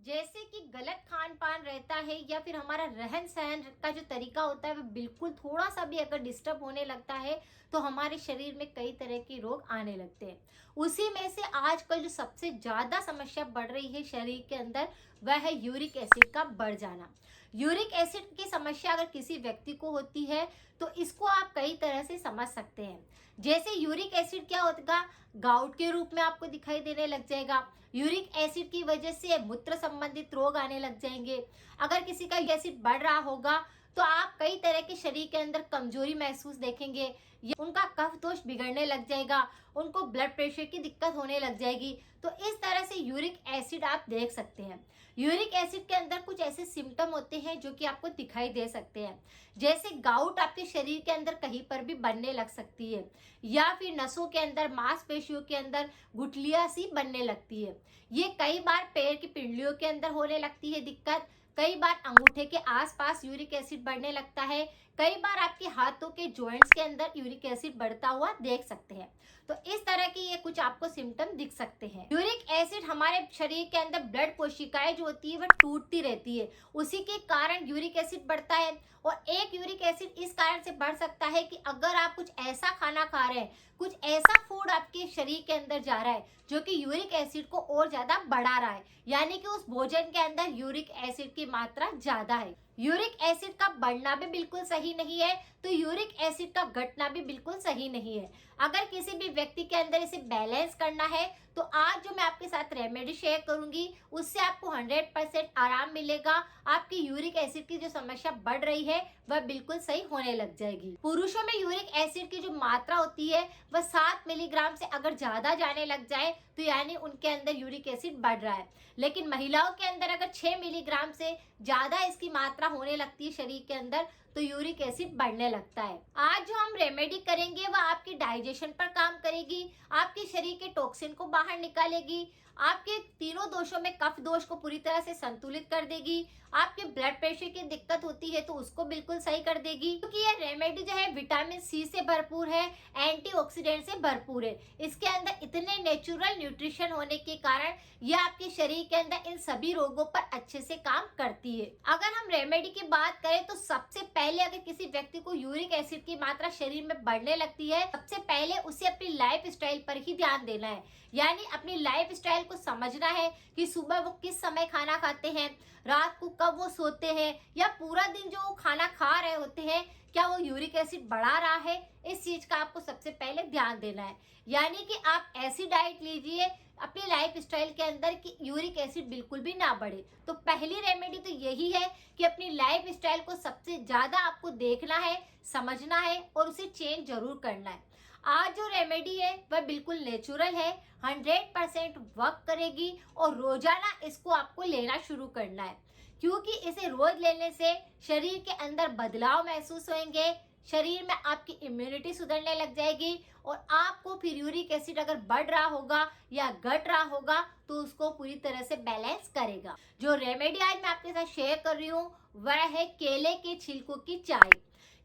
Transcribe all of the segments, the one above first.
जैसे कि गलत खान पान रहता है या फिर हमारा रहन सहन का जो तरीका होता है वो बिल्कुल थोड़ा सा भी अगर डिस्टर्ब होने लगता है तो हमारे शरीर में कई तरह के रोग आने लगते हैं। उसी में से आजकल जो सबसे ज़्यादा समस्या बढ़ रही है शरीर के अंदर वह है यूरिक एसिड का बढ़ जाना। यूरिक एसिड की समस्या अगर किसी व्यक्ति को होती है तो इसको आप कई तरह से समझ सकते हैं। जैसे यूरिक एसिड क्या होगा, गाउट के रूप में आपको दिखाई देने लग जाएगा। यूरिक एसिड की वजह से मूत्र संबंधित रोग आने लग जाएंगे। अगर किसी का एसिड बढ़ रहा होगा तो आप कई तरह के शरीर के अंदर कमजोरी महसूस देखेंगे या उनका कफ दोष बिगड़ने लग जाएगा, उनको ब्लड प्रेशर की दिक्कत होने लग जाएगी। तो इस तरह से यूरिक एसिड आप देख सकते हैं। यूरिक एसिड के अंदर कुछ ऐसे सिम्टम होते हैं जो कि आपको दिखाई दे सकते हैं। जैसे गाउट आपके शरीर के अंदर कहीं पर भी बनने लग सकती है या फिर नसों के अंदर, मांसपेशियों के अंदर गुठलियां सी बनने लगती है। ये कई बार पैर की पिंडलियों के अंदर होने लगती है दिक्कत। कई बार अंगूठे के आसपास यूरिक एसिड बढ़ने लगता है। कई बार आपके हाथों के जॉइंट्स के अंदर यूरिक एसिड बढ़ता हुआ देख सकते हैं। तो इस तरह की ये कुछ आपको सिम्टम दिख सकते हैं। यूरिक एसिड हमारे शरीर के अंदर ब्लड कोशिकाएं जो होती है वह टूटती रहती है, उसी के कारण यूरिक एसिड बढ़ता है। और एक यूरिक एसिड इस कारण से बढ़ सकता है कि अगर आप कुछ ऐसा खाना खा रहे हैं, कुछ ऐसा फूड आपके शरीर के अंदर जा रहा है जो कि यूरिक एसिड को और ज्यादा बढ़ा रहा है, यानी कि उस भोजन के अंदर यूरिक एसिड की मात्रा ज्यादा है। यूरिक एसिड का बढ़ना भी बिल्कुल सही नहीं है, तो यूरिक एसिड का घटना भी बिल्कुल सही नहीं है। अगर किसी भी व्यक्ति के अंदर इसे बैलेंस करना है तो आज जो मैं आपके साथ रेमेडी शेयर करूंगी उससे आपको 100% आराम मिलेगा। आपकी यूरिक एसिड की जो समस्या बढ़ रही है वह बिल्कुल सही होने लग जाएगी। पुरुषों में यूरिक एसिड की जो मात्रा होती है वह 7 मिलीग्राम से अगर ज्यादा जाने लग जाए तो यानी उनके अंदर यूरिक एसिड बढ़ रहा है। लेकिन महिलाओं के अंदर अगर 6 मिलीग्राम से ज्यादा इसकी मात्रा होने लगती है शरीर के अंदर तो यूरिक एसिड बढ़ने लगता है। आज जो हम रेमेडी करेंगे वह आपके डाइजेशन पर काम करेगी, आपके शरीर के टॉक्सिन को बाहर निकालेगी, आपके तीनों दोषों में कफ दोष को पूरी तरह से संतुलित कर देगी, आपके ब्लड प्रेशर की दिक्कत होती है तो उसको बिल्कुल सही कर देगी। क्योंकि ये रेमेडी जो है विटामिन सी से भरपूर है, एंटीऑक्सीडेंट से भरपूर है। इसके अंदर इतने नेचुरल न्यूट्रिशन होने के कारण ये आपके शरीर के अंदर इन सभी रोगों पर अच्छे से काम करती है। अगर हम रेमेडी की बात करें तो सबसे पहले अगर किसी व्यक्ति को यूरिक एसिड की मात्रा शरीर में बढ़ने लगती है, सबसे पहले उसे अपनी लाइफ स्टाइल पर ही ध्यान देना है। यानी अपनी लाइफ स्टाइल को समझना है कि सुबह वो किस समय खाना खाते हैं, रात को कब वो सोते हैं, या पूरा दिन जो वो खाना खा रहे होते हैं क्या वो यूरिक एसिड बढ़ा रहा है। इस चीज का आपको सबसे पहले ध्यान देना है। यानी कि आप ऐसी डाइट लीजिए अपनी लाइफ स्टाइल के अंदर कि यूरिक एसिड बिल्कुल भी ना बढ़े। तो पहली रेमेडी तो यही है कि अपनी लाइफ स्टाइल को सबसे ज्यादा आपको देखना है, समझना है और उसे चेंज जरूर करना है। आज जो रेमेडी है वह बिल्कुल नेचुरल है, 100% वर्क करेगी और रोजाना इसको आपको लेना शुरू करना है। क्योंकि इसे रोज लेने से शरीर के अंदर बदलाव महसूस होंगे, शरीर में आपकी इम्यूनिटी सुधरने लग जाएगी और आपको फिर यूरिक एसिड अगर बढ़ रहा होगा या घट रहा होगा तो उसको पूरी तरह से बैलेंस करेगा। जो रेमेडी आज मैं आपके साथ शेयर कर रही हूँ वह है केले के छिलकों की चाय।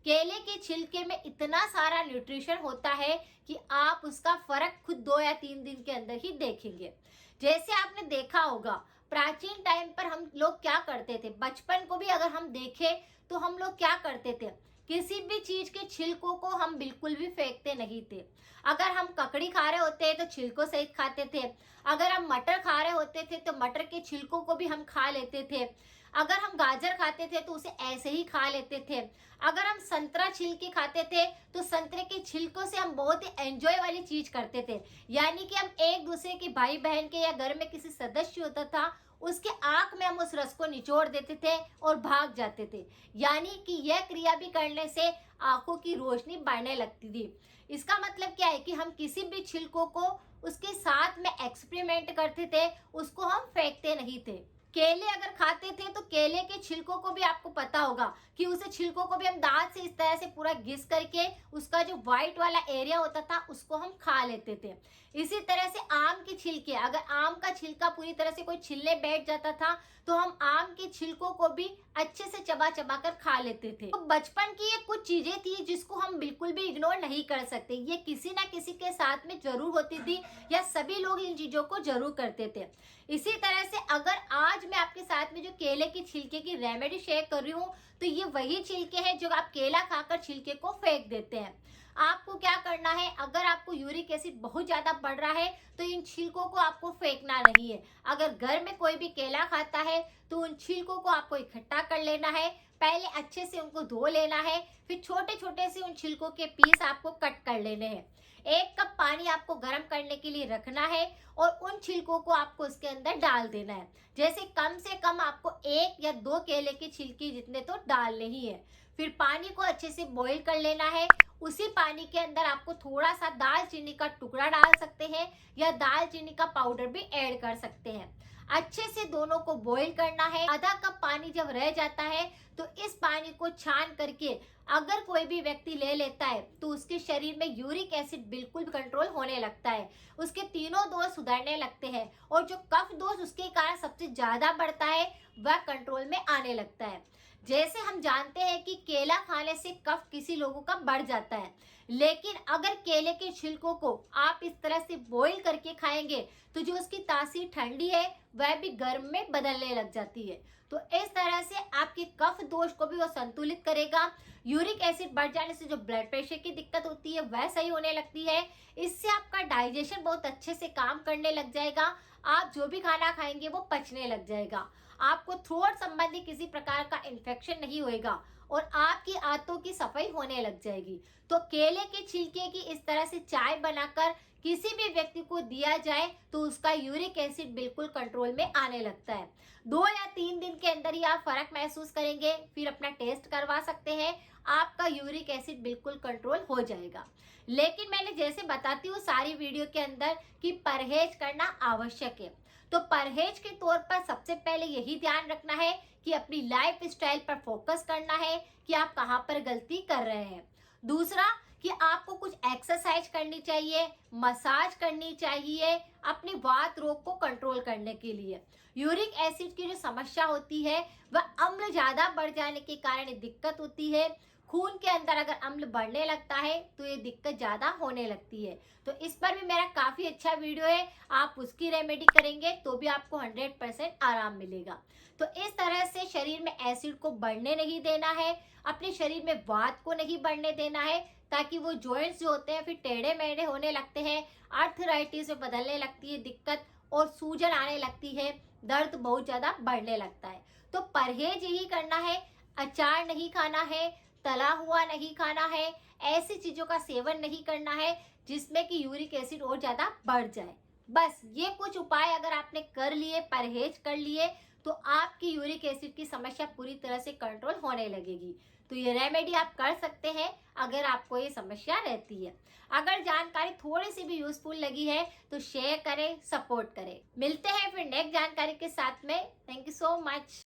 केले के छिलके में इतना सारा न्यूट्रिशन होता है कि आप उसका फर्क खुद 2 या 3 दिन के अंदर ही देखेंगे। जैसे आपने देखा होगा प्राचीन टाइम पर हम लोग क्या करते थे, बचपन को भी अगर हम देखें तो हम लोग क्या करते थे, किसी भी चीज के छिलकों को हम बिल्कुल भी फेंकते नहीं थे। अगर हम ककड़ी खा रहे होते हैं तो छिलकों सहित खाते थे। अगर हम मटर खा रहे होते थे तो मटर के छिलकों को भी हम खा लेते थे। अगर हम गाजर खाते थे तो उसे ऐसे ही खा लेते थे। अगर हम संतरा छिल के खाते थे तो संतरे के छिलकों से हम बहुत ही एंजॉय वाली चीज करते थे। यानी कि हम एक दूसरे के भाई बहन के या घर में किसी सदस्य होता था उसके आंख में हम उस रस को निचोड़ देते थे और भाग जाते थे। यानी कि यह क्रिया भी करने से आंखों की रोशनी बढ़ने लगती थी। इसका मतलब क्या है कि हम किसी भी छिलकों को उसके साथ में एक्सपेरिमेंट करते थे, उसको हम फेंकते नहीं थे। केले अगर खाते थे तो केले के छिलकों को भी आपको पता होगा कि उसे छिलकों को भी हम दांत से इस तरह से पूरा घिस करके उसका जो व्हाइट वाला एरिया होता था उसको हम खा लेते थे। इसी तरह से आम के छिलके, अगर आम का छिलका पूरी तरह से कोई छिलने बैठ जाता था तो हम आम के छिलकों को भी अच्छे से चबा चबा कर खा लेते थे। तो बचपन की ये कुछ चीजें थी जिसको हम बिल्कुल भी इग्नोर नहीं कर सकते। ये किसी ना किसी के साथ में जरूर होती थी या सभी लोग इन चीजों को जरूर करते थे। इसी तरह से अगर आज मैं आपके साथ में जो केले की छिलके की रेमेडी शेयर कर रही हूँ, तो ये वही छिलके हैं जो आप केला खाकर छिलके को फेंक देते हैं। आपको क्या करना है, अगर आपको यूरिक एसिड बहुत ज्यादा बढ़ रहा है तो इन छिलकों को आपको फेंकना नहीं है। अगर घर में कोई भी केला खाता है तो उन छिलकों को आपको इकट्ठा कर लेना है, पहले अच्छे से उनको धो लेना है, फिर छोटे छोटे से उन छिलकों के पीस आपको कट कर लेने हैं। 1 कप पानी आपको गर्म करने के लिए रखना है और उन छिलकों को आपको उसके अंदर डाल देना है। जैसे कम से कम आपको 1 या 2 केले की छिलकी जितने तो डालने ही है। फिर पानी को अच्छे से बॉईल कर लेना है। उसी पानी के अंदर आपको थोड़ा सा दालचीनी का टुकड़ा डाल सकते हैं या दालचीनी का पाउडर भी ऐड कर सकते हैं। अच्छे से दोनों को बॉईल करना है। आधा कप पानी जब रह जाता है तो इस पानी को छान करके अगर कोई भी व्यक्ति ले लेता है तो उसके शरीर में यूरिक एसिड बिल्कुल कंट्रोल होने लगता है, उसके तीनों दोष सुधरने लगते हैं और जो कफ दोष उसके कारण सबसे ज्यादा बढ़ता है वह कंट्रोल में आने लगता है। जैसे हम जानते हैं कि केला खाने से कफ किसी लोगों का बढ़ जाता है, लेकिन अगर केले के छिलकों को आप इस तरह से बॉईल करके खाएंगे तो जो उसकी तासीर ठंडी है वह भी गर्म में बदलने लग जाती है। तो इस तरह से आपके कफ दोष को भी वो संतुलित करेगा। यूरिक एसिड बढ़ जाने से जो ब्लड प्रेशर की दिक्कत होती है वह सही होने लगती है। इससे आपका डाइजेशन बहुत अच्छे से काम करने लग जाएगा। आप जो भी खाना खाएंगे वो पचने लग जाएगा। आपको थ्रोट संबंधी किसी प्रकार का इन्फेक्शन नहीं होएगा और आपकी आंतों की सफाई होने लग जाएगी। तो केले के छिलके की इस तरह से चाय बनाकर किसी भी व्यक्ति को दिया जाए तो उसका यूरिक एसिड बिल्कुल कंट्रोल में आने लगता है। 2 या 3 दिन के अंदर ही आप फर्क महसूस करेंगे, फिर अपना टेस्ट करवा सकते हैं, आपका यूरिक एसिड बिल्कुल कंट्रोल हो जाएगा। लेकिन मैंने जैसे बताती हूँ सारी वीडियो के अंदर कि परहेज करना आवश्यक है। तो परहेज के तौर पर सबसे पहले यही ध्यान रखना है कि अपनी लाइफ स्टाइल पर फोकस करना है कि आप कहाँ पर गलती कर रहे हैं। दूसरा कि आपको कुछ एक्सरसाइज करनी चाहिए, मसाज करनी चाहिए अपने वात रोग को कंट्रोल करने के लिए। यूरिक एसिड की जो समस्या होती है वह अम्ल ज्यादा बढ़ जाने के कारण दिक्कत होती है। खून के अंदर अगर अम्ल बढ़ने लगता है तो ये दिक्कत ज्यादा होने लगती है। तो इस पर भी मेरा काफी अच्छा वीडियो है, आप उसकी रेमेडी करेंगे तो भी आपको 100% आराम मिलेगा। तो इस तरह से शरीर में एसिड को बढ़ने नहीं देना है, अपने शरीर में वात को नहीं बढ़ने देना है, ताकि वो जॉइंट्स जो होते हैं फिर टेढ़े मेढ़े होने लगते हैं, आर्थराइटिस में बदलने लगती है दिक्कत और सूजन आने लगती है, दर्द बहुत ज्यादा बढ़ने लगता है। तो परहेज यही करना है, अचार नहीं खाना है, तला हुआ नहीं खाना है, ऐसी चीजों का सेवन नहीं करना है जिसमें कि यूरिक एसिड और ज्यादा बढ़ जाए। बस ये कुछ उपाय अगर आपने कर लिए, परहेज कर लिए, तो आपकी यूरिक एसिड की समस्या पूरी तरह से कंट्रोल होने लगेगी। तो ये रेमेडी आप कर सकते हैं अगर आपको ये समस्या रहती है। अगर जानकारी थोड़ी सी भी यूजफुल लगी है तो शेयर करें, सपोर्ट करें। मिलते हैं फिर नेक्स्ट जानकारी के साथ में। Thank you so much.